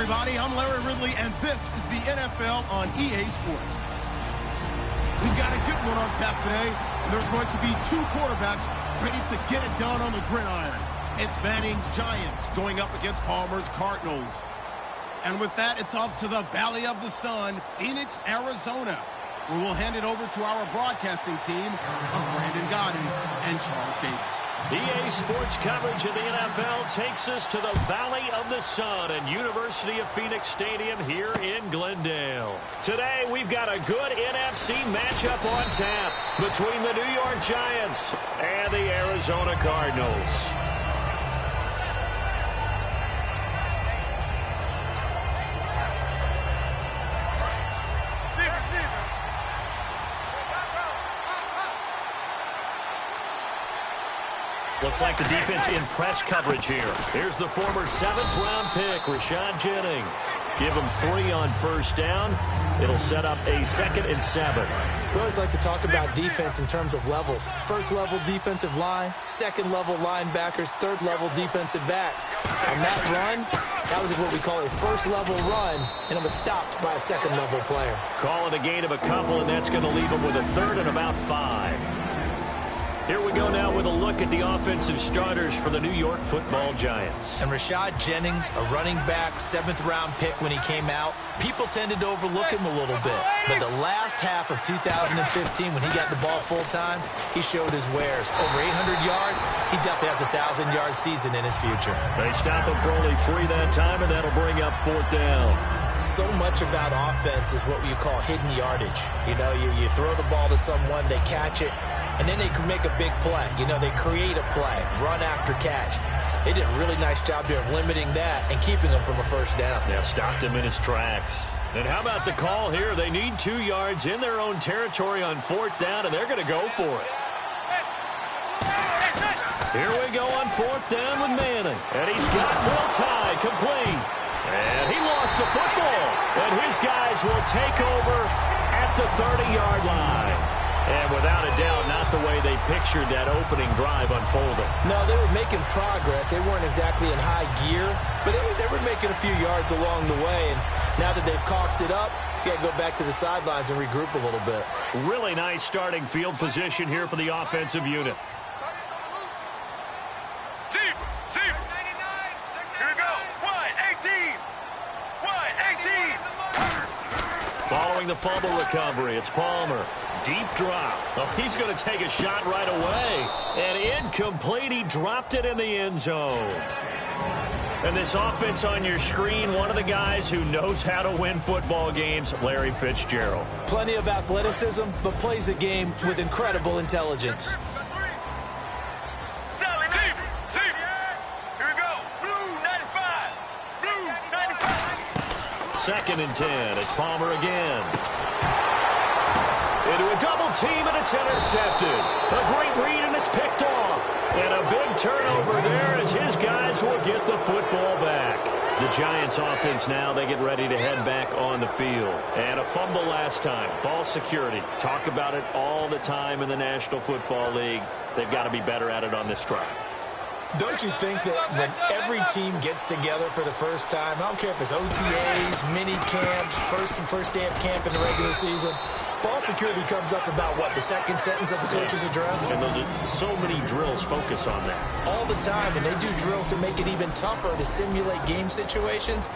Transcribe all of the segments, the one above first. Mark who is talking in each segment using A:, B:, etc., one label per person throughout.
A: everybody. I'm Larry Ridley, and this is the NFL on EA Sports. We've got a good one on tap today, and there's going to be two quarterbacks ready to get it done on the gridiron. It's Manning's Giants going up against Palmer's Cardinals. And with that, it's off to the Valley of the Sun, Phoenix, Arizona, where we'll hand it over to our broadcasting team of Brandon Godden and Charles Davis.
B: EA Sports coverage of the NFL takes us to the Valley of the Sun and University of Phoenix Stadium here in Glendale. Today, we've got a good NFC matchup on tap between the New York Giants and the Arizona Cardinals. Looks like the defense in press coverage here. Here's the former 7th-round pick, Rashad Jennings. Give him 3 on first down. It'll set up a 2nd and 7.
C: We always like to talk about defense in terms of levels. First-level defensive line, second-level linebackers, third-level defensive backs. On that run, that was what we call a first-level run, and it was stopped by a second-level player.
B: Call it a gain of a couple, and that's going to leave him with a 3rd and about 5. Here we go now with a look at the offensive starters for the New York Football Giants.
C: And Rashad Jennings, a running back, 7th-round pick when he came out. People tended to overlook him a little bit. But the last half of 2015, when he got the ball full-time, he showed his wares. Over 800 yards, he definitely has a 1,000-yard season in his future.
B: They stop him for only 3 that time, and that'll bring up 4th down.
C: So much about offense is what you call hidden yardage. You know, you throw the ball to someone, they catch it, and then they can make a big play. You know, they create a play, run after catch. They did a really nice job there of limiting that and keeping him from a first down.
B: Yeah, stopped him in his tracks. And how about the call here? They need 2 yards in their own territory on 4th down, and they're going to go for it. Here we go on 4th down with Manning. And he's got Will Tye complete. And he lost the football. And his guys will take over at the 30-yard line. And without a doubt, not the way they pictured that opening drive unfolding.
C: No, they were making progress. They weren't exactly in high gear, but they were making a few yards along the way. And now that they've caulked it up, you got to go back to the sidelines and regroup a little bit.
B: Really nice starting field position here for the offensive unit. Following the fumble recovery, it's Palmer. Deep drop. Oh, he's going to take a shot right away. And incomplete. He dropped it in the end zone. And this offense on your screen, one of the guys who knows how to win football games, Larry Fitzgerald.
C: Plenty of athleticism, but plays the game with incredible intelligence.
B: 2nd and 10. It's Palmer again. Into a double team, and it's intercepted. A great read, and it's picked off. And a big turnover there as his guys will get the football back. The Giants offense now, they get ready to head back on the field. And a fumble last time. Ball security. Talk about it all the time in the National Football League. They've got to be better at it on this drive.
C: Don't you think that when every team gets together for the first time, I don't care if it's OTAs, mini camps, first day of camp in the regular season, ball security comes up about what, the second sentence of the coach's address?
B: And those are so many drills focus on that.
C: All the time, and they do drills to make it even tougher to simulate game situations.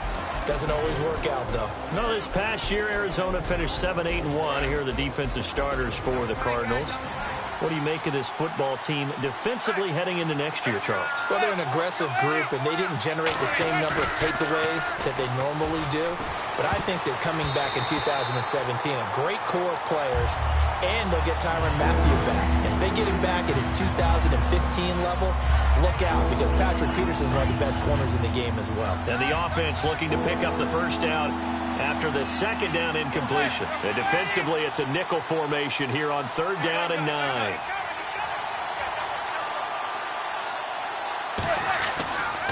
C: Doesn't always work out, though.
B: No, this past year, Arizona finished 7-8-1. Here are the defensive starters for the Cardinals. What do you make of this football team defensively heading into next year, Charles?
C: Well, they're an aggressive group, and they didn't generate the same number of takeaways that they normally do. But I think that coming back in 2017, a great core of players, and they'll get Tyrann Mathieu back. And if they get him back at his 2015 level, look out, because Patrick Peterson is one of the best corners in the game as well.
B: And the offense looking to pick up the first down after the 2nd down incompletion. And defensively, it's a nickel formation here on 3rd down and 9.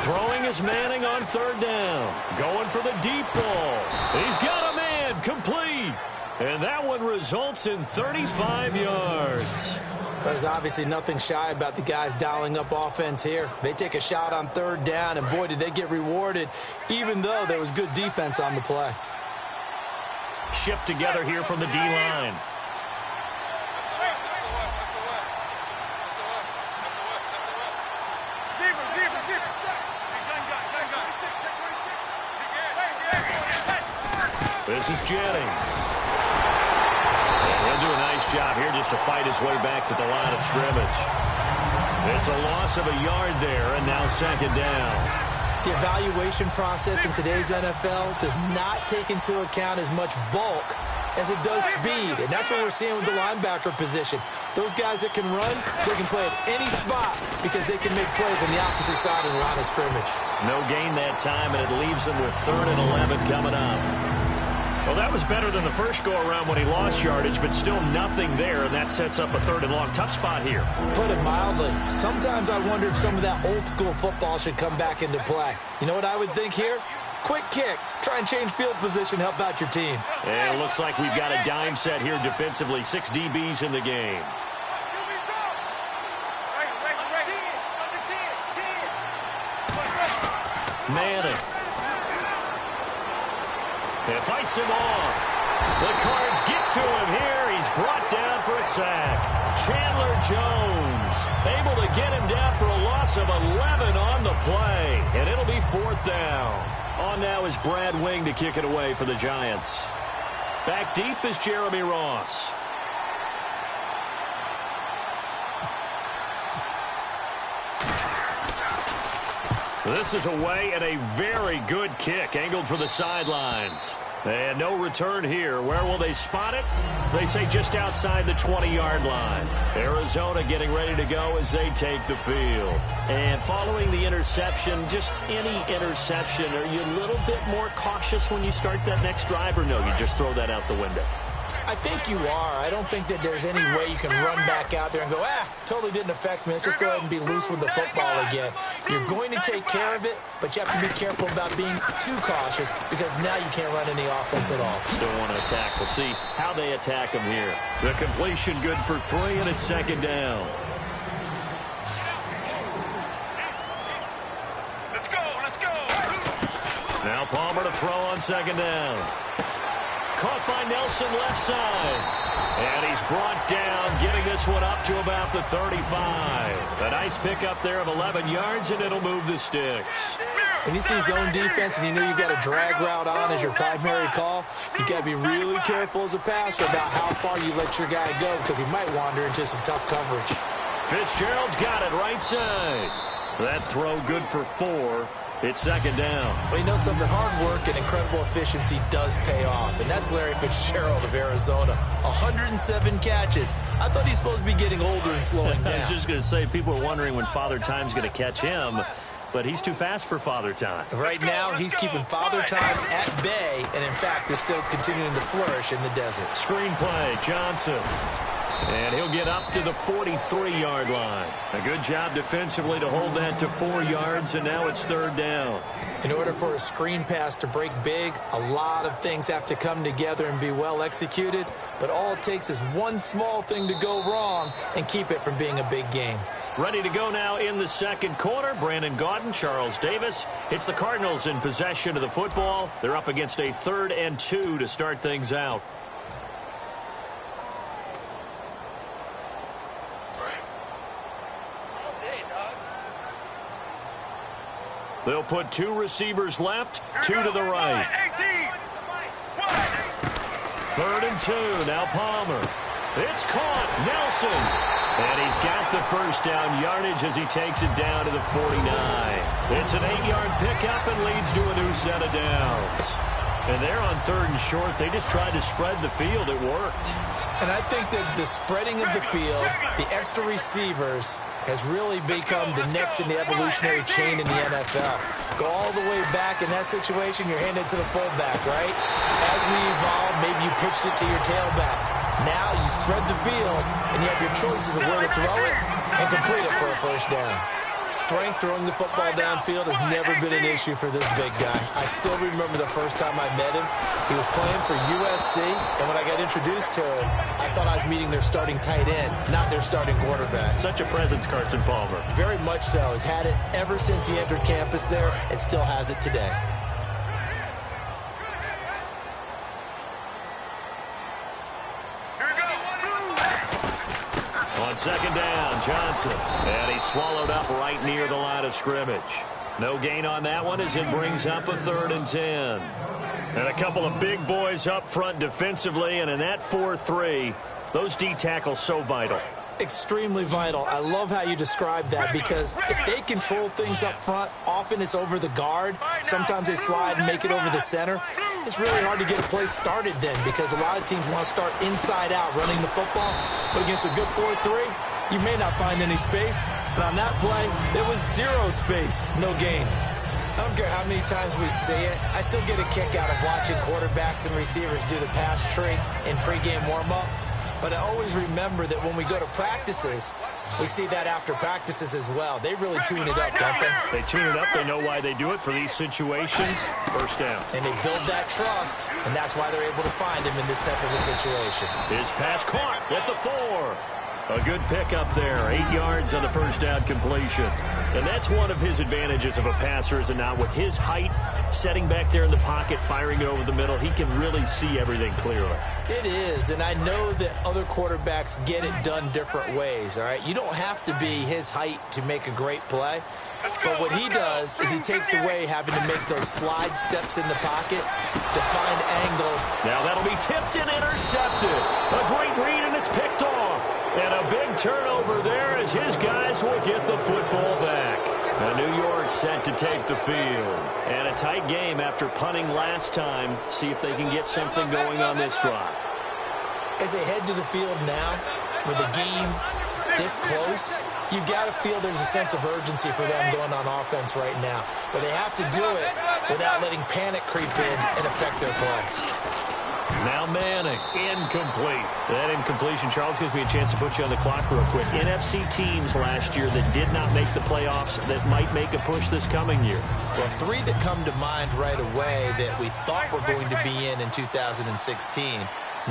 B: Throwing is Manning on 3rd down. Going for the deep ball. He's got a man complete. And that one results in 35 yards.
C: There's obviously nothing shy about the guys dialing up offense here. They take a shot on third down, and boy, did they get rewarded, even though there was good defense on the play.
B: Shift together here from the D-line. This is Jennings. He'll do a nice job here just to fight his way back to the line of scrimmage. It's a loss of a yard there, and now second down.
C: The evaluation process in today's NFL does not take into account as much bulk as it does speed, and that's what we're seeing with the linebacker position. Those guys that can run, they can play at any spot because they can make plays on the opposite side of the line of scrimmage.
B: No gain that time, and it leaves them with 3rd and 11 coming up. Well, that was better than the first go-around when he lost yardage, but still nothing there, and that sets up a 3rd and long. Tough spot here.
C: Put it mildly. Sometimes I wonder if some of that old-school football should come back into play. You know what I would think here? Quick kick. Try and change field position, help out your team.
B: And it looks like we've got a dime set here defensively. 6 DBs in the game. Manning. It fights him off. The Cards get to him here. He's brought down for a sack. Chandler Jones able to get him down for a loss of 11 on the play. And it'll be 4th down. On now is Brad Wing to kick it away for the Giants. Back deep is Jeremy Ross. This is away and a very good kick angled for the sidelines. And no return here. Where will they spot it? They say just outside the 20-yard line. Arizona getting ready to go as they take the field. And following the interception, just any interception, are you a little bit more cautious when you start that next drive, or no, you just throw that out the window?
C: I think you are. I don't think that there's any way you can run back out there and go, totally didn't affect me. Let's just go ahead and be loose with the football again. You're going to take care of it, but you have to be careful about being too cautious because now you can't run any offense at all.
B: Still want to attack. We'll see how they attack him here. The completion good for 3, and it's 2nd down.
D: Let's go.
B: Now Palmer to throw on 2nd down. Caught by Nelson left side. And he's brought down, getting this one up to about the 35. A nice pickup there of 11 yards, and it'll move the sticks.
C: When you see zone defense and you know you've got a drag route on as your primary call, you've got to be really careful as a passer about how far you let your guy go because he might wander into some tough coverage.
B: Fitzgerald's got it right side. That throw good for 4. It's 2nd down.
C: Well, you know something? Hard work and incredible efficiency does pay off, and that's Larry Fitzgerald of Arizona. 107 catches. I thought he's supposed to be getting older and slowing down.
B: I was just going to say, people are wondering when Father Time's going to catch him, but he's too fast for Father Time.
C: Right now, he's keeping Father Time at bay, and in fact, is still continuing to flourish in the desert.
B: Screenplay, Johnson. And he'll get up to the 43-yard line. A good job defensively to hold that to 4 yards, and now it's 3rd down.
C: In order for a screen pass to break big, a lot of things have to come together and be well executed, but all it takes is one small thing to go wrong and keep it from being a big game.
B: Ready to go now in the 2nd quarter. Brandon Gaudin, Charles Davis. It's the Cardinals in possession of the football. They're up against a 3rd and 2 to start things out. They'll put 2 receivers left, 2 to the right. 3rd and 2. Now Palmer. It's caught. Nelson. And he's got the first down yardage as he takes it down to the 49. It's an 8-yard pickup and leads to a new set of downs. And they're on 3rd and short. They just tried to spread the field. It worked.
C: And I think that the spreading of the field, the extra receivers, has really become the next in the evolutionary chain in the NFL. Go all the way back in that situation, you're handed to the fullback, right? As we evolve, maybe you pitched it to your tailback. Now you spread the field, and you have your choices of where to throw it and complete it for a first down. Strength throwing the football downfield has never been an issue for this big guy. I still remember the first time I met him. He was playing for USC, and when I got introduced to him, I thought I was meeting their starting tight end, not their starting quarterback.
B: Such a presence, Carson Palmer.
C: Very much so. He's had it ever since he entered campus there, and still has it today.
B: On second down, Johnson. And he's swallowed up right near the line of scrimmage. No gain on that one as it brings up a 3rd and 10. And a couple of big boys up front defensively, and in that 4-3, those D tackles so vital.
C: Extremely vital. I love how you describe that, because if they control things up front, often it's over the guard. Sometimes they slide and make it over the center. It's really hard to get a play started then, because a lot of teams want to start inside out running the football. But against a good 4-3, you may not find any space. But on that play, there was 0 space, no gain. I don't care how many times we see it. I still get a kick out of watching quarterbacks and receivers do the pass tree in pregame warm-up. But I always remember that when we go to practices, we see that after practices as well. They really tune it up, don't they?
B: They tune it up. They know why they do it for these situations. First down.
C: And they build that trust, and that's why they're able to find him in this type of a situation.
B: His pass caught at the 4. A good pickup there. 8 yards on the first down completion. And that's one of his advantages of a passer, is it not? With his height, setting back there in the pocket, firing it over the middle, he can really see everything clearly.
C: It is, and I know that other quarterbacks get it done different ways, all right? You don't have to be his height to make a great play. But what he does is he takes away having to make those slide steps in the pocket to find angles.
B: Now that'll be tipped and intercepted. A great read, and it's picked off. And a big turnover there as his guys will get the football back. And New York set to take the field. And a tight game after punting last time. See if they can get something going on this drive.
C: As they head to the field now, with the game this close, you've got to feel there's a sense of urgency for them going on offense right now. But they have to do it without letting panic creep in and affect their play.
B: Now Manning, incomplete. That incompletion, Charles, gives me a chance to put you on the clock real quick. NFC teams last year that did not make the playoffs that might make a push this coming year.
C: Well, 3 that come to mind right away that we thought were going to be in 2016.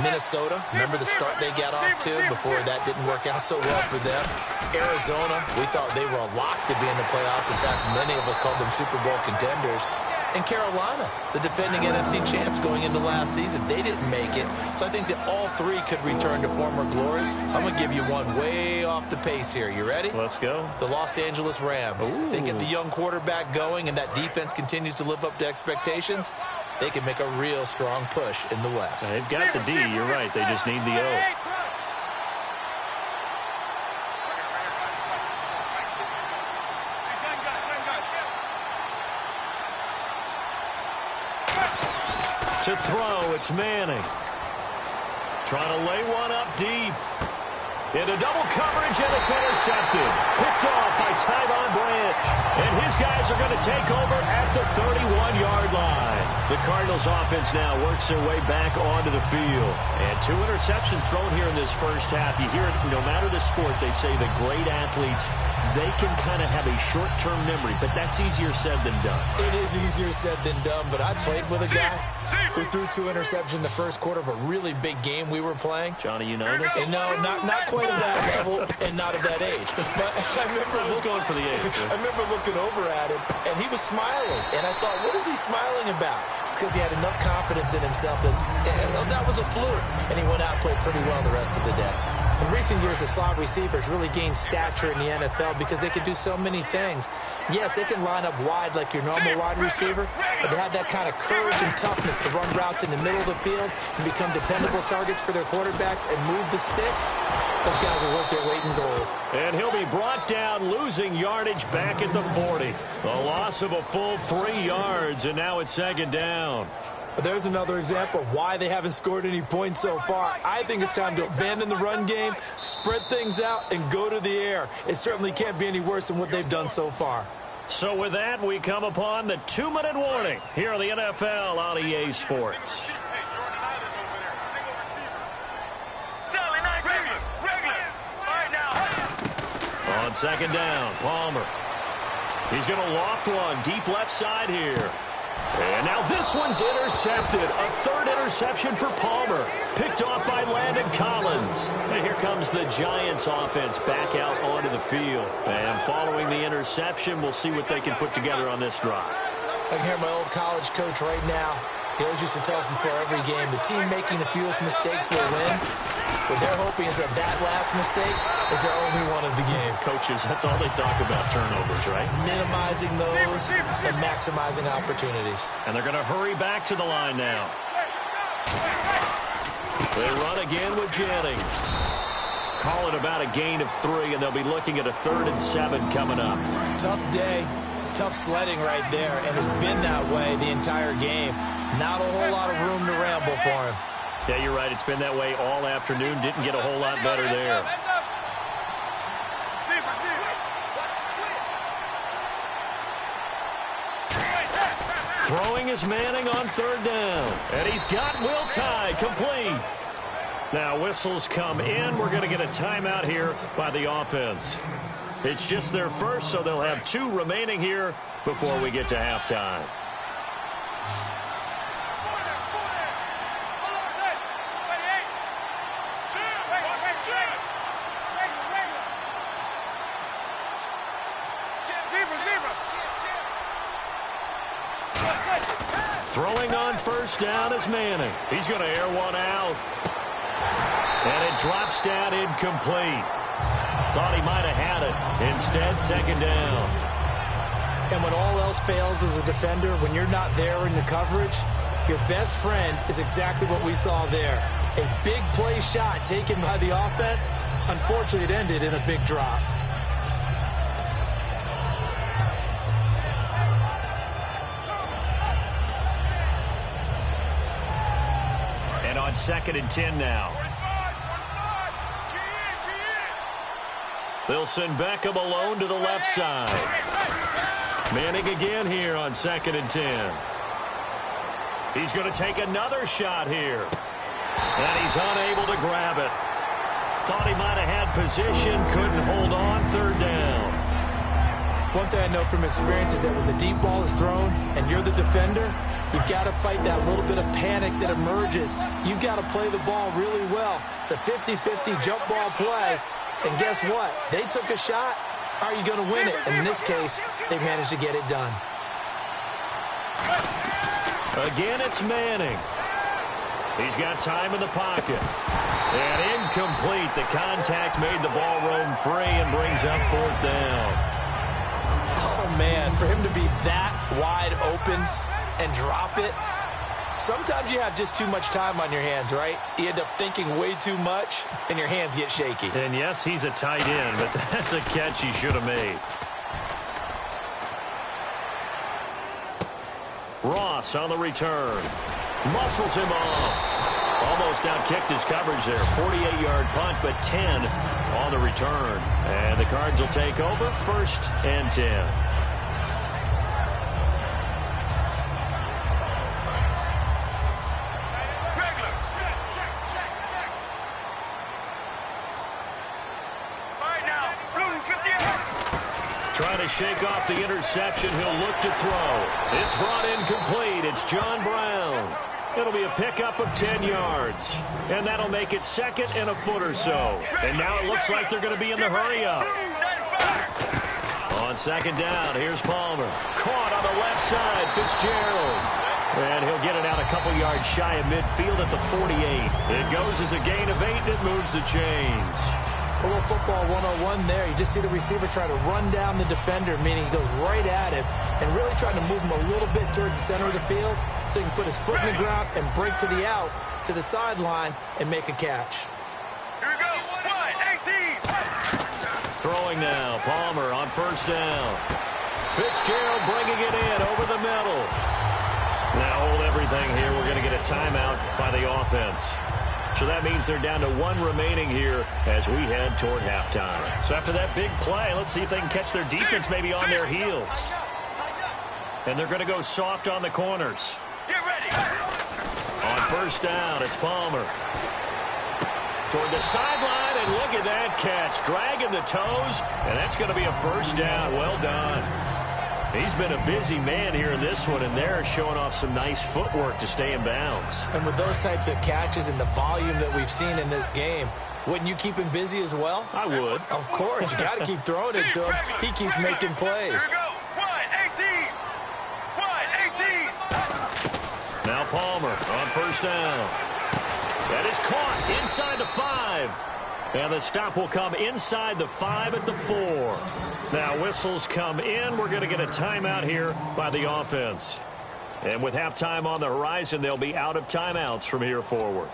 C: Minnesota, remember the start they got off to before that didn't work out so well for them. Arizona, we thought they were a lock to be in the playoffs. In fact, many of us called them Super Bowl contenders. And Carolina, the defending NFC champs going into last season, they didn't make it. So I think that all 3 could return to former glory. I'm going to give you one way off the pace here. You ready?
B: Let's go.
C: The Los Angeles Rams.
B: Ooh.
C: They get the young quarterback going, and that defense continues to live up to expectations. They can make a real strong push in the West.
B: They've got the D. You're right. They just need the O. To throw, it's Manning. Trying to lay one up deep. Into double coverage, and it's intercepted. Picked off by Tyvon Branch. And his guys are going to take over at the 31-yard line. The Cardinals offense now works their way back onto the field. And 2 interceptions thrown here in this first half. You hear it, no matter the sport, they say the great athletes, they can kind of have a short-term memory, but that's easier said than done.
C: It is easier said than done, but I played with a guy who threw 2 interceptions in the first quarter of a really big game we were playing.
B: Johnny Unitas?
C: And no, not quite of that level and not of that age. But I was
B: going for the age.
C: I remember looking over at him, and he was smiling. And I thought, what is he smiling about? It's because he had enough confidence in himself that was a fluke. And he went out and played pretty well the rest of the day. In recent years, the slot receivers really gained stature in the NFL because they can do so many things. Yes, they can line up wide like your normal wide receiver, but they have that kind of courage and toughness to run routes in the middle of the field and become dependable targets for their quarterbacks and move the sticks. Those guys are worth their weight in gold.
B: And he'll be brought down, losing yardage back at the 40. A loss of a full 3 yards, and now it's second down.
C: But there's another example of why they haven't scored any points so far. I think it's time to abandon the run game, spread things out, and go to the air. It certainly can't be any worse than what they've done so far.
B: So with that, we come upon the 2-minute warning here on the NFL on EA Sports. On second down, Palmer. He's going to loft one deep left side here. And now this one's intercepted. A third interception for Palmer. Picked off by Landon Collins. And here comes the Giants offense back out onto the field. And following the interception, we'll see what they can put together on this drive.
C: I can hear my old college coach right now. He always used to tell us before every game, the team making the fewest mistakes will win. What they're hoping is that last mistake is their only one of the game.
B: Coaches, that's all they talk about, turnovers, right?
C: Minimizing those and maximizing opportunities.
B: And they're going to hurry back to the line now. They run again with Jennings. Call it about a gain of 3, and they'll be looking at a 3rd and 7 coming up.
C: Tough day, tough sledding right there, and it's been that way the entire game. Not a whole lot of room to ramble for him.
B: Yeah, you're right. It's been that way all afternoon. Didn't get a whole lot better there. Throwing is Manning on 3rd down. And he's got Will Tye complete. Now whistles come in. We're going to get a timeout here by the offense. It's just their first, so they'll have 2 remaining here before we get to halftime. Throwing on 1st down is Manning. He's going to air one out. And it drops down incomplete. Thought he might have had it. Instead, 2nd down.
C: And when all else fails as a defender, when you're not there in the coverage, your best friend is exactly what we saw there. A big play shot taken by the offense. Unfortunately, it ended in a big drop.
B: On 2nd and 10 now. They'll send Beckham alone to the left side. Manning again here on 2nd and 10. He's going to take another shot here. And he's unable to grab it. Thought he might have had position, couldn't hold on, 3rd down.
C: One thing I know from experience is that when the deep ball is thrown and you're the defender, you've got to fight that little bit of panic that emerges. You've got to play the ball really well. It's a 50-50 jump ball play. And guess what? They took a shot. How are you going to win it? And in this case, they managed to get it done.
B: Again, it's Manning. He's got time in the pocket. And incomplete. The contact made the ball roam free and brings up 4th down.
C: Oh, man, for him to be that wide open and drop it. Sometimes you have just too much time on your hands, right? You end up thinking way too much, and your hands get shaky.
B: And yes, he's a tight end, but that's a catch he should have made. Ross on the return. Muscles him off. Almost outkicked his coverage there. 48-yard punt, but 10 on the return. And the Cards will take over 1st and 10. Trying to shake off the interception. He'll look to throw. It's brought in complete. It's John Brown. It'll be a pickup of 10 yards. And that'll make it 2nd and a foot or so. And now it looks like they're going to be in the hurry-up. On 2nd down, here's Palmer. Caught on the left side, Fitzgerald. And he'll get it out a couple yards shy of midfield at the 48. It goes as a gain of 8, and it moves the chains.
C: A little football 101 there. You just see the receiver try to run down the defender, meaning he goes right at him and really trying to move him a little bit towards the center of the field so he can put his foot in the ground and break to the out, to the sideline, and make a catch.
D: Here we go. 18.
B: Throwing now. Palmer on 1st down. Fitzgerald bringing it in over the middle. Now hold everything here. We're going to get a timeout by the offense. So that means they're down to 1 remaining here as we head toward halftime. So after that big play, let's see if they can catch their defense maybe on their heels. And they're going to go soft on the corners.
D: Get ready.
B: On 1st down, it's Palmer. Toward the sideline, and look at that catch. Dragging the toes, and that's going to be a 1st down. Well done. He's been a busy man here in this one, and they're showing off some nice footwork to stay in bounds.
C: And with those types of catches and the volume that we've seen in this game, wouldn't you keep him busy as well?
B: I would.
C: Of course. You got to keep throwing it to him. He keeps making plays.
D: Here we go. Wide 18. Wide 18.
B: Now Palmer on first down. That is caught inside the 5. And the stop will come inside the 5 at the 4. Now whistles come in. We're going to get a timeout here by the offense. And with halftime on the horizon, they'll be out of timeouts from here forward.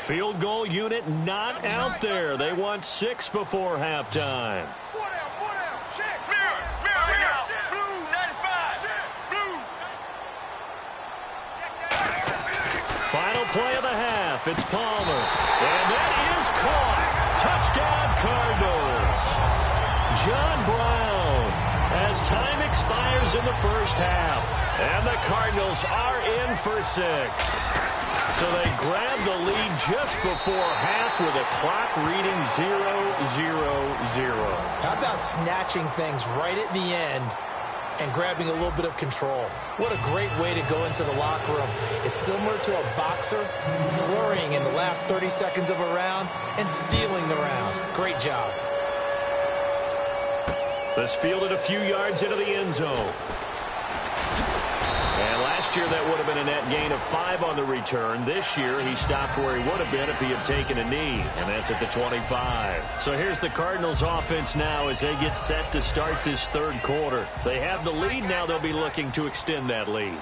B: Field goal unit not out there. They want 6 before halftime. Final play of the half. It's Palmer. And that is caught. Touchdown, Cardinals. John Brown, as time expires in the first half. And the Cardinals are in for 6. So they grab the lead just before half with a clock reading 0-0-0.
C: How about snatching things right at the end and grabbing a little bit of control? What a great way to go into the locker room. It's similar to a boxer flurrying in the last 30 seconds of a round and stealing the round. Great job.
B: This fielded a few yards into the end zone. And last year that would have been a net gain of 5 on the return. This year he stopped where he would have been if he had taken a knee, and that's at the 25. So here's the Cardinals offense now as they get set to start this third quarter. They have the lead. Now they'll be looking to extend that lead.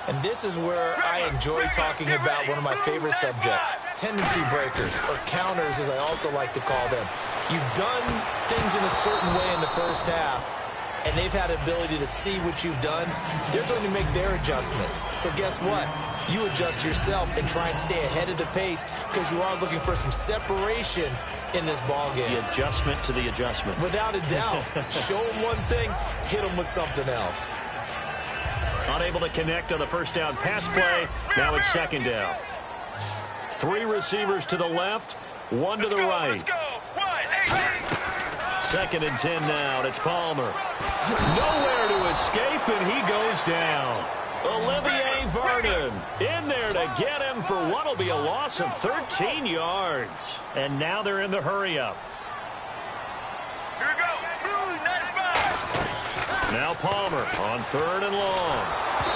C: And this is where I enjoy talking about one of my favorite subjects, tendency breakers, or counters as I also like to call them. You've done things in a certain way in the first half, and they've had the ability to see what you've done. They're going to make their adjustments. So guess what? You adjust yourself and try and stay ahead of the pace because you are looking for some separation in this ball game.
B: The adjustment to the adjustment.
C: Without a doubt. Show them one thing, hit them with something else.
B: Unable to connect on the first down pass play. Now it's second down. 3 receivers to the left, 1 to the right.
D: Let's go. Wide 18.
B: Second and 10 now. It's Palmer. Nowhere to escape, and he goes down. Olivier Vernon in there to get him for what will be a loss of 13 yards. And now they're in the hurry-up.
D: Here we go. Blue 95.
B: Now Palmer on 3rd and long.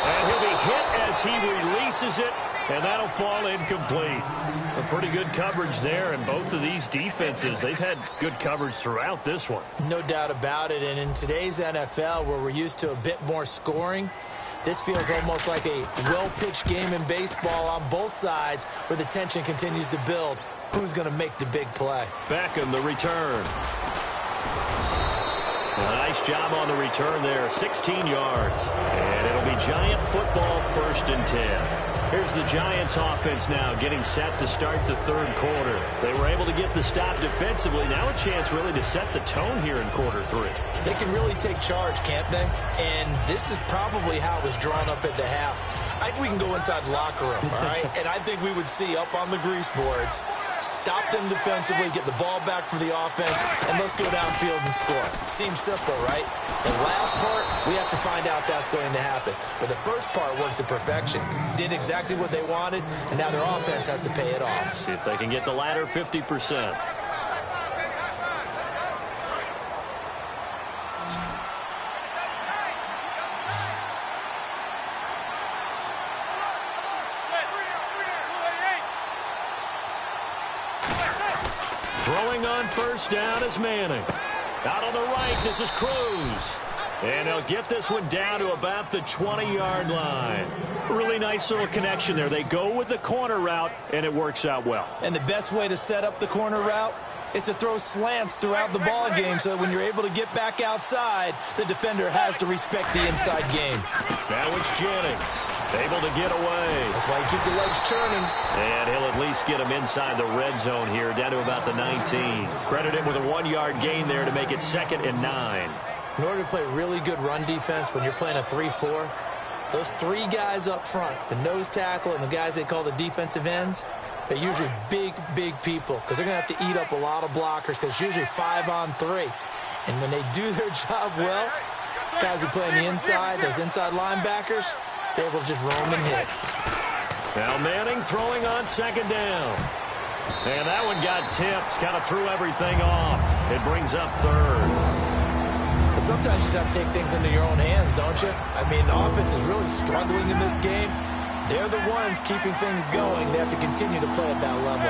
B: And he'll be hit as he releases it, and that'll fall incomplete. A pretty good coverage there, and both of these defenses, they've had good coverage throughout this one.
C: No doubt about it, and in today's NFL, where we're used to a bit more scoring, this feels almost like a well-pitched game in baseball on both sides where the tension continues to build. Who's going to make the big play?
B: Beckham, the return. A nice job on the return there, 16 yards. And it'll be Giant football, 1st and 10. Here's the Giants offense now getting set to start the third quarter. They were able to get the stop defensively. Now a chance really to set the tone here in quarter 3.
C: They can really take charge, can't they? And this is probably how it was drawn up at the half. I think we can go inside the locker room, all right? And I think we would see up on the grease boards, stop them defensively, get the ball back for the offense, and let's go downfield and score. Seems simple, right? The last part, we have to find out that's going to happen. But the first part worked to perfection. Did exactly what they wanted, and now their offense has to pay it off.
B: See if they can get the latter 50%. Throwing on first down is Manning. Out on the right, this is Cruz. And they'll get this one down to about the 20-yard line. Really nice little connection there. They go with the corner route, and it works out well.
C: And the best way to set up the corner route is to throw slants throughout the ball game so that when you're able to get back outside, the defender has to respect the inside game.
B: Now it's Jennings, able to get away.
C: That's why you keep the legs churning.
B: And he'll at least get him inside the red zone here, down to about the 19. Credit him with a 1-yard gain there to make it 2nd and 9.
C: In order to play really good run defense when you're playing a 3-4, those 3 guys up front, the nose tackle and the guys they call the defensive ends, They're usually big people because they're going to have to eat up a lot of blockers because it's usually 5-on-3. And when they do their job well, guys who play on the inside, those inside linebackers, they're able to just roam and hit.
B: Now Manning throwing on second down. And that one got tipped, kind of threw everything off. It brings up third.
C: But sometimes you just have to take things into your own hands, don't you? I mean, the offense is really struggling in this game. They're the ones keeping things going. They have to continue to play at that level.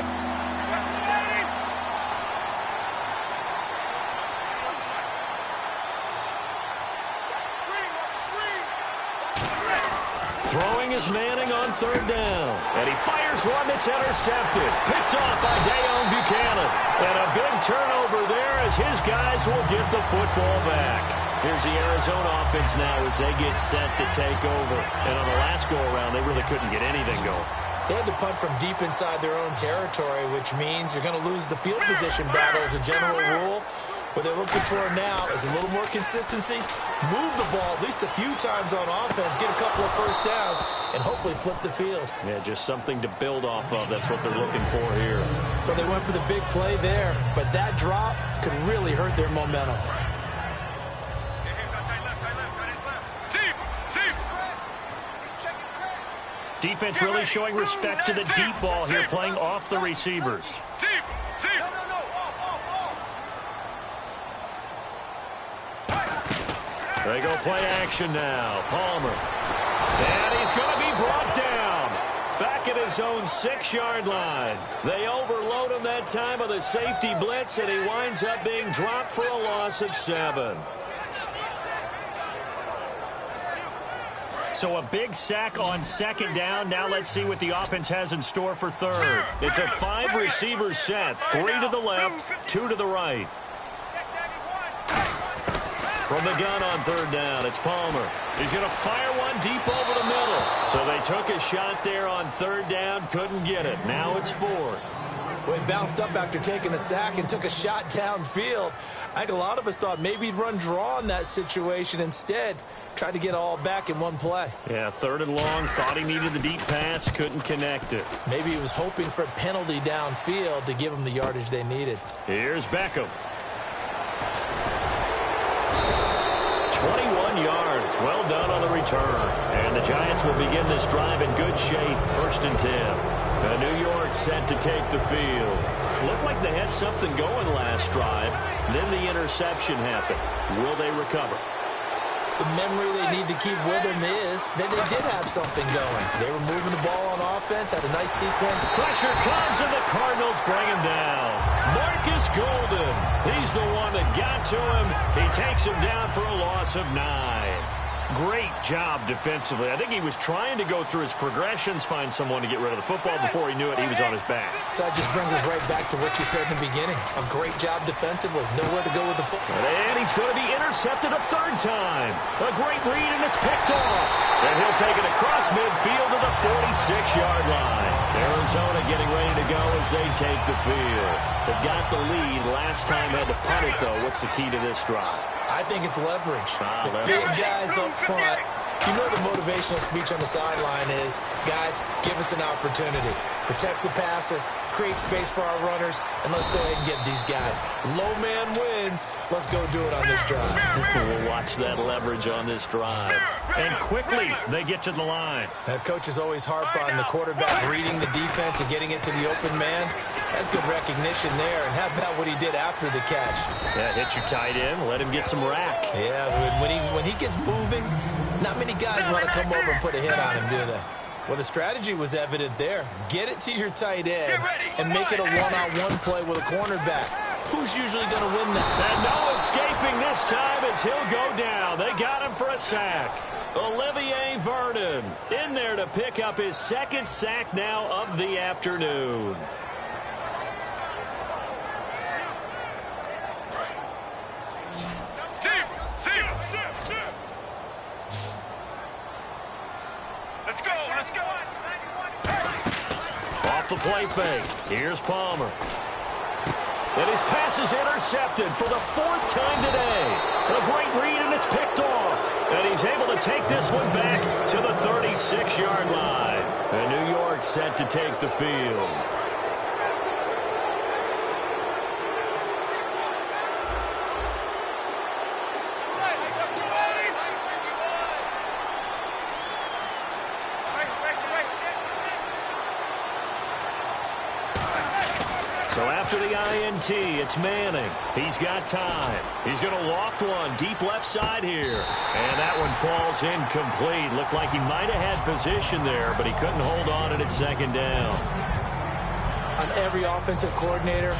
B: Throwing is Manning on third down. And he fires one that's intercepted. Picked off by Dayon Buchanan. And a big turnover there as his guys will get the football back. Here's the Arizona offense now as they get set to take over. And on the last go-around, they really couldn't get anything going.
C: They had to punt from deep inside their own territory, which means you're going to lose the field position battle as a general rule. What they're looking for now is a little more consistency, move the ball at least a few times on offense, get a couple of first downs, and hopefully flip the field.
B: Yeah, just something to build off of. That's what they're looking for here.
C: Well, they went for the big play there, but that drop could really hurt their momentum.
B: Defense really showing respect to the deep ball here, playing off the receivers. They go play action now. Palmer. And he's going to be brought down. Back at his own 6-yard line. They overload him that time of the safety blitz, and he winds up being dropped for a loss of 7. So a big sack on second down. Now let's see what the offense has in store for third. It's a 5-receiver set. 3 to the left, 2 to the right. From the gun on third down, it's Palmer. He's going to fire one deep over the middle. So they took a shot there on third down, couldn't get it. Now it's 4.
C: Well, he bounced up after taking a sack and took a shot downfield. I think a lot of us thought maybe he'd run draw in that situation. Instead, tried to get all back in one play.
B: Yeah, 3rd and long, thought he needed the deep pass, couldn't connect it.
C: Maybe he was hoping for a penalty downfield to give him the yardage they needed.
B: Here's Beckham. 21 yards. Well done on the return. And the Giants will begin this drive in good shape. 1st and 10. New York set to take the field. Looked like they had something going last drive. Then the interception happened. Will they recover?
C: The memory they need to keep with them is that they did have something going. They were moving the ball on offense, had a nice sequence.
B: Pressure comes, and the Cardinals bring him down. Marcus Golden, he's the one that got to him. He takes him down for a loss of 9. Great job defensively. I think he was trying to go through his progressions, find someone to get rid of the football. Before he knew it, he was on his back.
C: So that just brings us right back to what you said in the beginning. A great job defensively. Nowhere to go with the football.
B: And he's going to be intercepted a 3rd time. A great read, and it's picked off. And he'll take it across midfield to the 46-yard line. Arizona getting ready to go as they take the field. They've got the lead. Last time had to punt it, though. What's the key to this drive?
C: I think it's leverage. The big guys up front. You know the motivational speech on the sideline is, guys, give us an opportunity. Protect the passer, create space for our runners, and let's go ahead and get these guys. Low man wins. Let's go do it on this drive.
B: We'll watch that leverage on this drive. And quickly, they get to the line.
C: Coaches always harp on the quarterback reading the defense and getting it to the open man. That's good recognition there. And how about what he did after the catch?
B: Yeah, hit your tight end, let him get some rack.
C: Yeah, when he gets moving, not many guys want to come over and put a hit on him, do they? Well, the strategy was evident there. Get it to your tight end and make it a one-on-one play with a cornerback. Who's usually going to win that?
B: And no escaping this time as he'll go down. They got him for a sack. Olivier Vernon in there to pick up his 2nd sack now of the afternoon.
D: Let's go.
B: Off the play fake. Here's Palmer. And his pass is intercepted for the 4th time today. A great read, and it's picked off. And he's able to take this one back to the 36-yard line. And New York set to take the field. So after the INT, it's Manning. He's got time. He's going to loft one deep left side here. And that one falls incomplete. Looked like he might have had position there, but he couldn't hold on at second down.
C: On every offensive coordinator,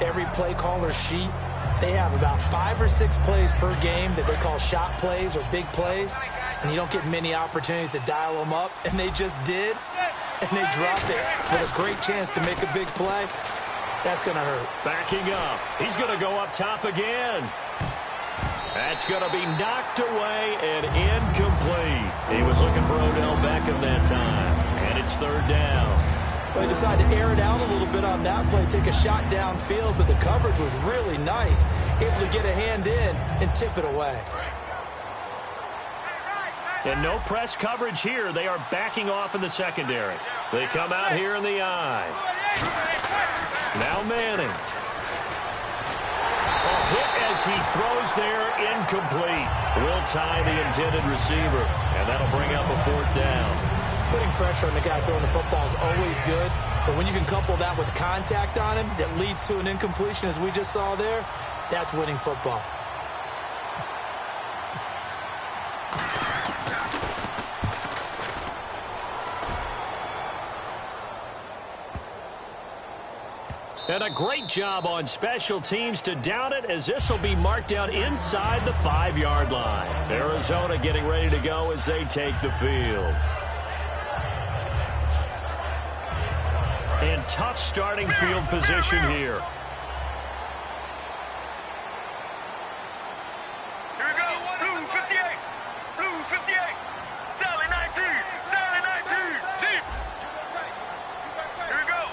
C: every play caller sheet, they have about 5 or 6 plays per game that they call shot plays or big plays, and you don't get many opportunities to dial them up, and they just did, and they dropped it with a great chance to make a big play. That's going to hurt.
B: Backing up. He's going to go up top again. That's going to be knocked away and incomplete. He was looking for Odell Beckham that time, and it's third down.
C: They decided to air it out a little bit on that play, take a shot downfield, but the coverage was really nice, able to get a hand in and tip it away.
B: And no press coverage here. They are backing off in the secondary. They come out here in the eye. Now Manning. A hit as he throws there, incomplete. Will tie the intended receiver, and that'll bring up a fourth down.
C: Putting pressure on the guy throwing the football is always good, but when you can couple that with contact on him that leads to an incompletion, as we just saw there, that's winning football.
B: And a great job on special teams to down it, as this will be marked down inside the 5-yard line. Arizona getting ready to go as they take the field. And tough starting field position here.
D: Here we go. Blue 58. Blue 58. Sally 19. Sally 19. Deep. Here we go.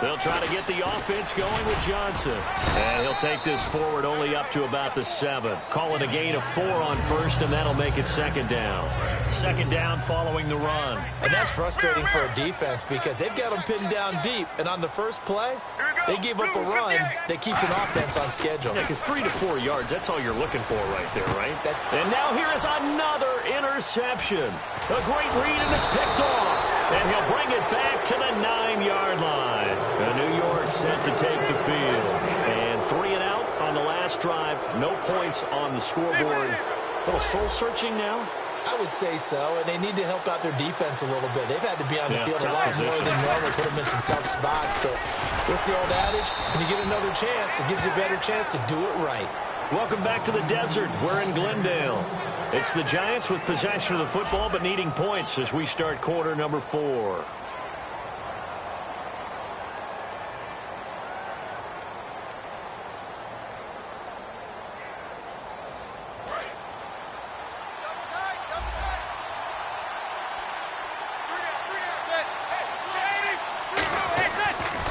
B: They'll try to get the offense going with Johnson. And he'll take this forward only up to about the 7. Call it a gain of 4 on first, and that'll make it second down. Second down following the run.
C: And that's frustrating for a defense because they've got them pinned down deep. And on the first play, they give up a run that keeps an offense on schedule.
B: Yeah, because 3 to 4 yards, that's all you're looking for right there, right? And now here is another interception. A great read, and it's picked off. And he'll bring it back to the 9-yard line. New York set to take the field. And 3 and out on the last drive. No points on the scoreboard. A little soul-searching now.
C: I would say so, and they need to help out their defense a little bit. They've had to be on the field a lot more than normal, put them in some tough spots. But what's the old adage? When you get another chance, it gives you a better chance to do it right.
B: Welcome back to the desert. We're in Glendale. It's the Giants with possession of the football, but needing points as we start quarter number 4.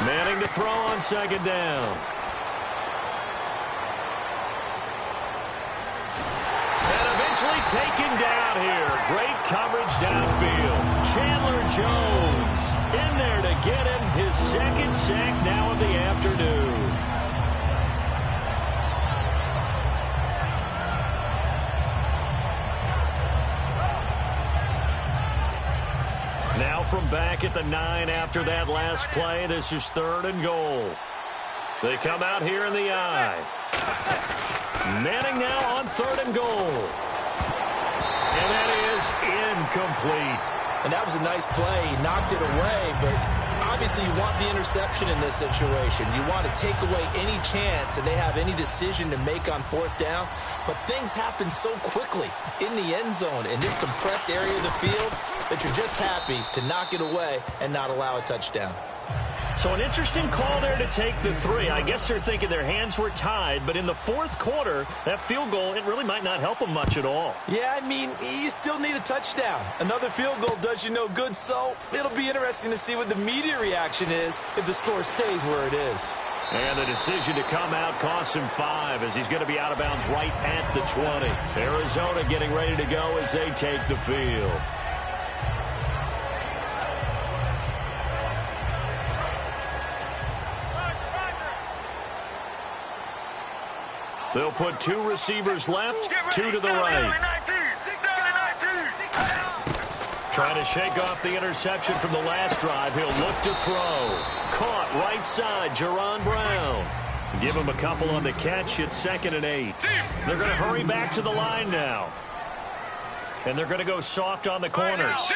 B: Manning to throw on second down. And eventually taken down here. Great coverage downfield. Chandler Jones in there to get him his second sack now of the afternoon. Now from back at the 9 after that last play, this is 3rd and goal. They come out here in the eye. Manning now on 3rd and goal. And that is incomplete.
C: And that was a nice play. He knocked it away, but obviously you want the interception in this situation. You want to take away any chance that they have any decision to make on 4th down. But things happen so quickly in the end zone in this compressed area of the field that you're just happy to knock it away and not allow a touchdown.
B: So an interesting call there to take the 3. I guess they're thinking their hands were tied, but in the 4th quarter, that field goal, it really might not help them much at all.
C: Yeah, I mean, you still need a touchdown. Another field goal does you no good, so it'll be interesting to see what the media reaction is if the score stays where it is.
B: And the decision to come out costs him 5 as he's going to be out of bounds right at the 20. Arizona getting ready to go as they take the field. They'll put 2 receivers left, 2 to the right. Trying to shake off the interception from the last drive. He'll look to throw. caught right side, Jerron Brown. Give him a couple on the catch. It's 2nd and 8. They're going to hurry back to the line now. And they're going to go soft on the corners.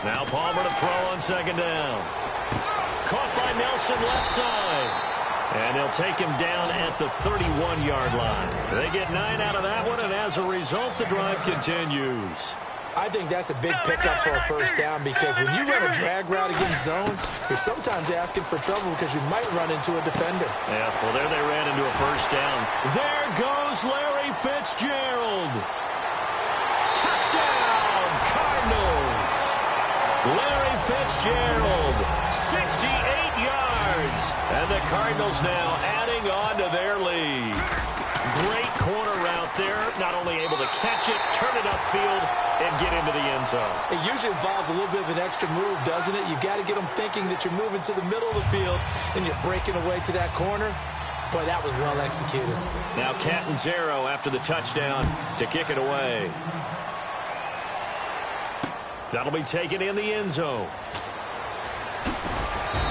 B: Now Palmer to throw on 2nd down. Caught by Nelson left side. And they'll take him down at the 31-yard line. They get 9 out of that one, and as a result, the drive continues.
C: I think that's a big pickup for a first down because when you run a drag route against zone, you're sometimes asking for trouble because you might run into a defender.
B: Yeah, well, there they ran into a first down. There goes Larry Fitzgerald. Touchdown, Cardinals. Larry Fitzgerald, 68 yards. And the Cardinals now adding on to their lead. Great corner route there. Not only able to catch it, turn it upfield, and get into the end zone.
C: It usually involves a little bit of an extra move, doesn't it? You've got to get them thinking that you're moving to the middle of the field and you're breaking away to that corner. Boy, that was well executed.
B: Now Catanzaro after the touchdown to kick it away. That'll be taken in the end zone.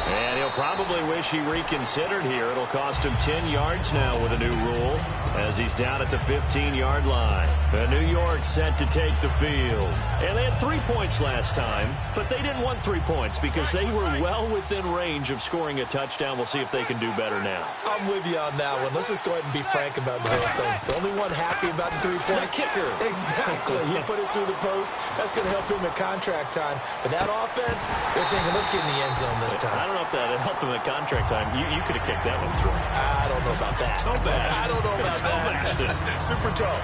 B: And he'll probably wish he reconsidered here. It'll cost him 10 yards now with a new rule as he's down at the 15-yard line. New York set to take the field. And they had 3 points last time, but they didn't want 3 points because they were well within range of scoring a touchdown. We'll see if they can do better now.
C: I'm with you on that one. Let's just go ahead and be frank about the whole thing. The only one happy about the 3-point
B: kicker.
C: Exactly. He put it through the post. That's going to help him at contract time. But that offense, they're thinking, let's get in the end zone this time.
B: I don't know if that helped him at contract time. You could have kicked that one through.
C: I don't know about that. I don't know about that. Super toe.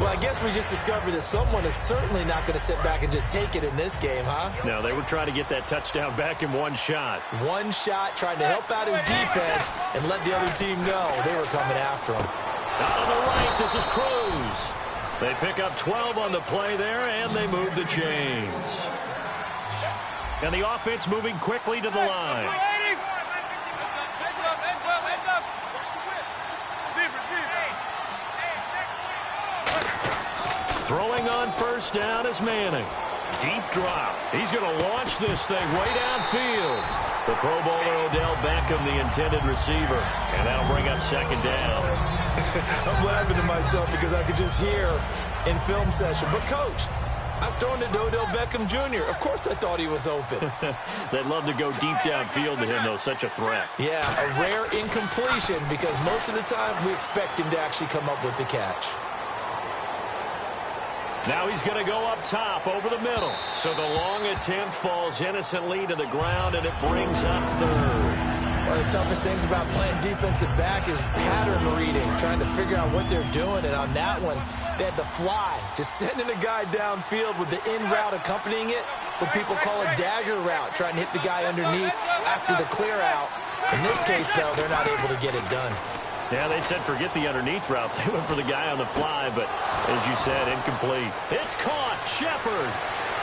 C: Well, I guess we just discovered that someone is certainly not going to sit back and just take it in this game, huh?
B: No, they were trying to get that touchdown back in one shot.
C: One shot, trying to help out his defense and let the other team know they were coming after him.
B: Out on the right, this is Cruz. They pick up 12 on the play there, and they move the chains. And the offense moving quickly to the line. Throwing on first down is Manning. Deep drop. He's going to launch this thing way downfield. The Pro Bowler Odell Beckham, the intended receiver. And that'll bring up 2nd down.
C: I'm laughing to myself because I could just hear in film session. But, Coach, I was throwing it to Odell Beckham Jr. Of course I thought he was open.
B: They'd love to go deep downfield to him, though. Such a threat.
C: Yeah, a rare incompletion because most of the time we expect him to actually come up with the catch.
B: Now he's going to go up top over the middle. So the long attempt falls innocently to the ground, and it brings up 3rd.
C: One of the toughest things about playing defensive back is pattern reading, trying to figure out what they're doing. And on that one, they had the fly, just sending a guy downfield with the in route accompanying it, what people call a dagger route, trying to hit the guy underneath after the clear out. In this case, though, they're not able to get it done.
B: Yeah, they said forget the underneath route. They went for the guy on the fly, but as you said, incomplete. It's caught. Shepard,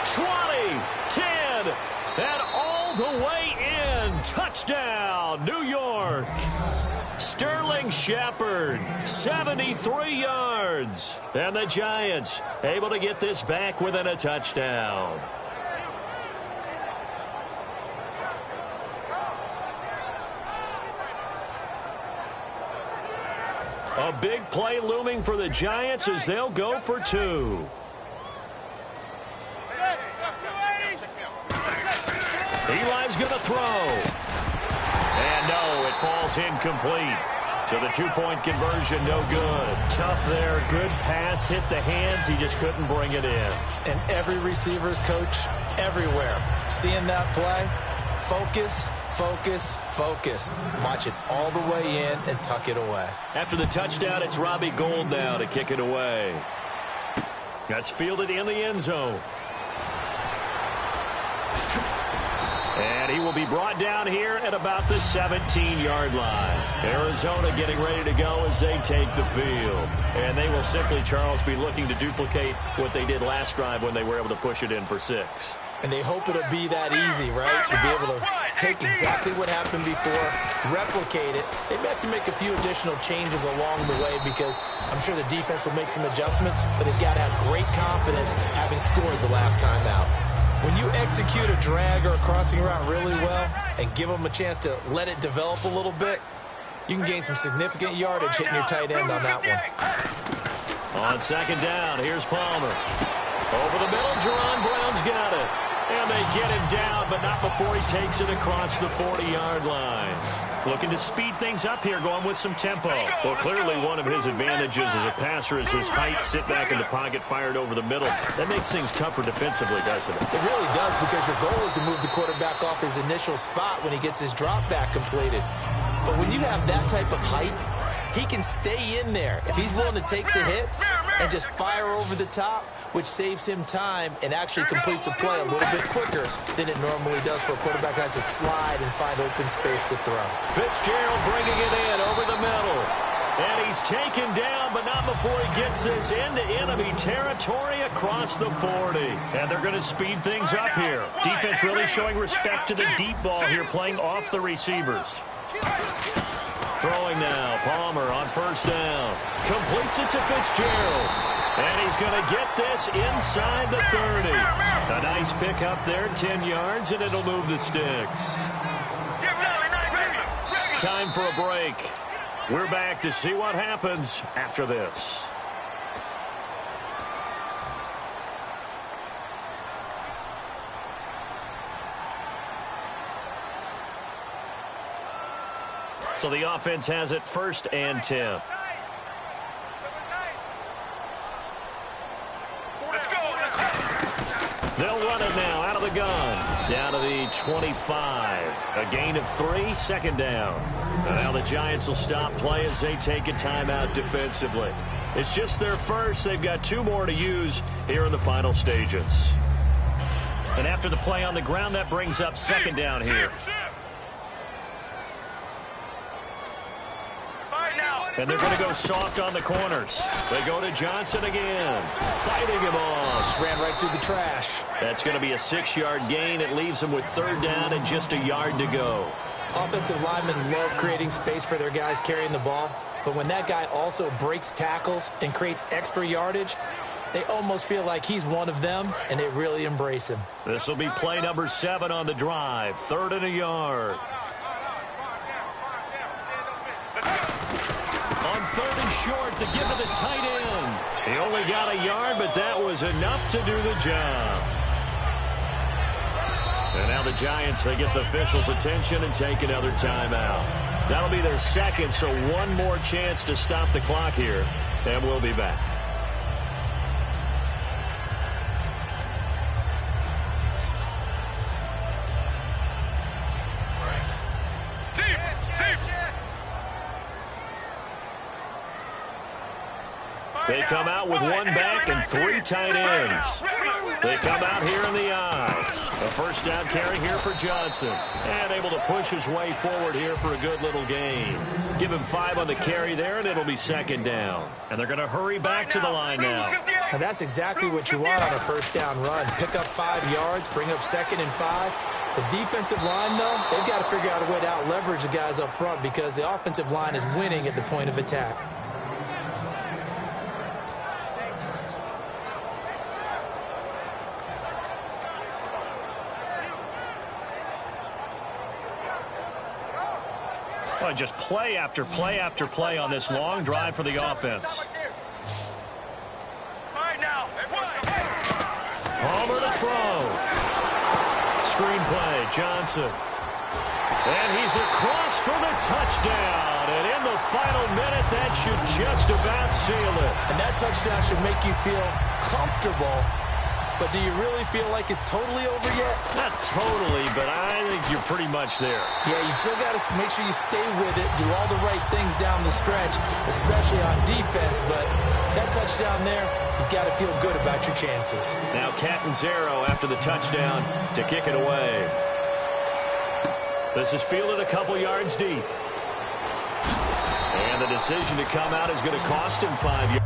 B: 20, 10, and all the way in. Touchdown, New York. Sterling Shepard, 73 yards. And the Giants able to get this back within a touchdown. A big play looming for the Giants as they'll go for 2. Eli's going to throw. And no, it falls incomplete. So the 2-point conversion, no good. Tough there. Good pass. Hit the hands. He just couldn't bring it in.
C: And every receiver's coach everywhere. Seeing that play, focus, focus, focus. Watch it all the way in and tuck it away.
B: After the touchdown, it's Robbie Gould now to kick it away. That's fielded in the end zone. And he will be brought down here at about the 17-yard line. Arizona getting ready to go as they take the field. And they will simply, Charles, be looking to duplicate what they did last drive when they were able to push it in for 6.
C: And they hope it'll be that easy, right? To be able to take exactly what happened before, replicate it. They may have to make a few additional changes along the way because I'm sure the defense will make some adjustments, but they've got to have great confidence having scored the last time out. When you execute a drag or a crossing route really well and give them a chance to let it develop a little bit, you can gain some significant yardage hitting your tight end on that one.
B: On second down, here's Palmer. Over the middle, Jerron Brown's got it. And they get him down, but not before he takes it across the 40-yard line. Looking to speed things up here, going with some tempo. Well, clearly one of his advantages as a passer is his height, sit back in the pocket, fired over the middle. That makes things tougher defensively, doesn't it?
C: It really does, because your goal is to move the quarterback off his initial spot when he gets his drop back completed. But when you have that type of height, he can stay in there if he's willing to take the hits and just fire over the top, which saves him time and actually completes a play a little bit quicker than it normally does for a quarterback who has to slide and find open space to throw.
B: Fitzgerald bringing it in over the middle. And he's taken down, but not before he gets this into enemy territory across the 40. And they're going to speed things up here. Defense really showing respect to the deep ball here, playing off the receivers. Throwing now, Palmer on first down. Completes it to Fitzgerald. And he's going to get this inside the 30. A nice pick up there, 10 yards, and it'll move the sticks. Time for a break. We're back to see what happens after this. So the offense has it 1st and 10. They'll run it now out of the gun. Down to the 25. A gain of 3, 2nd down. And now the Giants will stop play as they take a timeout defensively. It's just their first. They've got 2 more to use here in the final stages. And after the play on the ground, that brings up 2nd down here. And they're going to go soft on the corners. They go to Johnson again. Fighting him off.
C: Just ran right through the trash.
B: That's going to be a 6-yard gain. It leaves them with 3rd down and just a yard to go.
C: Offensive linemen love creating space for their guys carrying the ball. But when that guy also breaks tackles and creates extra yardage, they almost feel like he's one of them, and they really embrace him.
B: This will be play number 7 on the drive. 3rd and a yard. On 3rd and short to give to the tight end. He only got a yard, but that was enough to do the job. And now the Giants, they get the officials' attention and take another timeout. That'll be their 2nd, so 1 more chance to stop the clock here, and we'll be back. They come out with 1 back and 3 tight ends. They come out here in the eye. A 1st down carry here for Johnson. And able to push his way forward here for a good little gain. Give him 5 on the carry there, and it'll be 2nd down. And they're going to hurry back to the line now.
C: And that's exactly what you want on a 1st down run. Pick up 5 yards, bring up 2nd and 5. The defensive line, though, they've got to figure out a way to out-leverage the guys up front because the offensive line is winning at the point of attack.
B: Well, just play after play after play on this long drive for the offense. Palmer to throw. Screenplay, Johnson. And he's across for the touchdown. And in the final minute, that should just about seal it.
C: And that touchdown should make you feel comfortable. But do you really feel like it's totally over yet?
B: Not totally, but I think you're pretty much there.
C: Yeah, you still got to make sure you stay with it, do all the right things down the stretch, especially on defense. But that touchdown there, you've got to feel good about your chances.
B: Now Catanzaro after the touchdown to kick it away. This is fielded a couple yards deep. And the decision to come out is going to cost him 5 yards.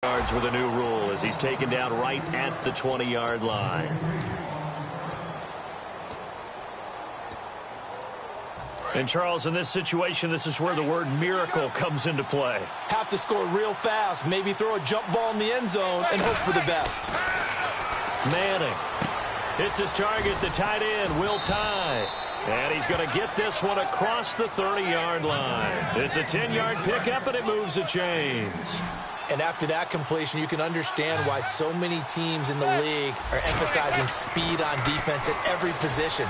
B: yards with a new rule as he's taken down right at the 20-yard line. And, Charles, in this situation, this is where the word miracle comes into play.
C: Have to score real fast, maybe throw a jump ball in the end zone and hope for the best.
B: Manning. It's his target, the tight end, Will Tye. And he's going to get this one across the 30-yard line. It's a 10-yard pickup, and it moves the chains.
C: And after that completion, you can understand why so many teams in the league are emphasizing speed on defense at every position.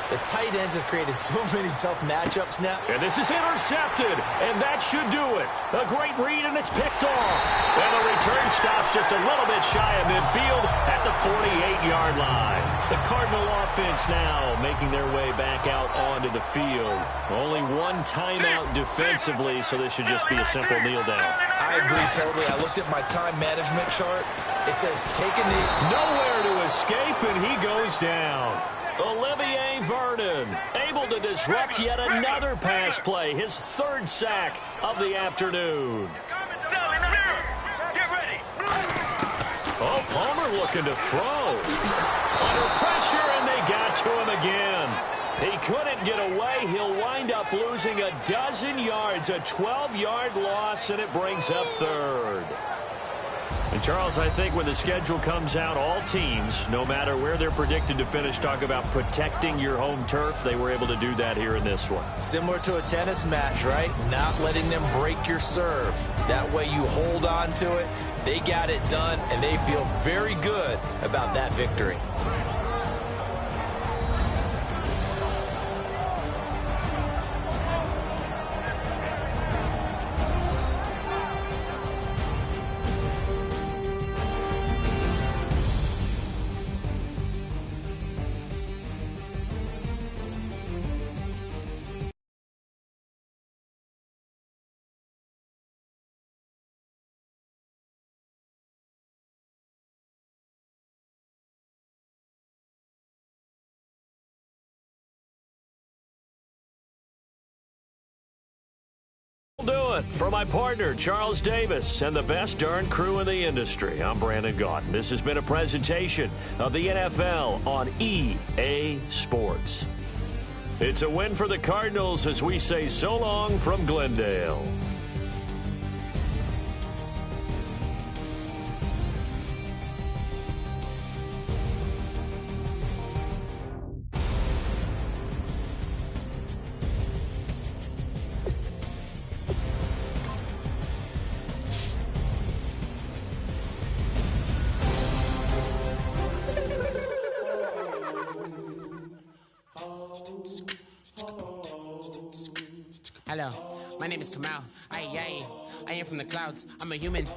C: The tight ends have created so many tough matchups now.
B: And this is intercepted, and that should do it. A great read, and it's picked off. And the return stops just a little bit shy of midfield at the 48-yard line. The Cardinal offense now making their way back out onto the field. Only one timeout defensively, so this should just be a simple kneel down.
C: I agree totally. I looked at my time management chart. It says take a knee.
B: Nowhere to escape, and he goes down. Olivier Vernon able to disrupt yet another pass play, his third sack of the afternoon.
D: Get ready.
B: Oh, Palmer looking to throw. Under pressure, and they got to him again. He couldn't get away. He'll wind up losing a dozen yards, a 12-yard loss, and it brings up third. And, Charles, I think when the schedule comes out, all teams, no matter where they're predicted to finish, talk about protecting your home turf. They were able to do that here in this one.
C: Similar to a tennis match, right? Not letting them break your serve. That way you hold on to it. They got it done, and they feel very good about that victory.
B: Do it for my partner, Charles Davis, and the best darn crew in the industry. I'm Brandon Gaudin. This has been a presentation of the NFL on EA Sports. It's a win for the Cardinals as we say so long from Glendale.
E: Hello, my name is Kamal. I am from the clouds. I'm a human.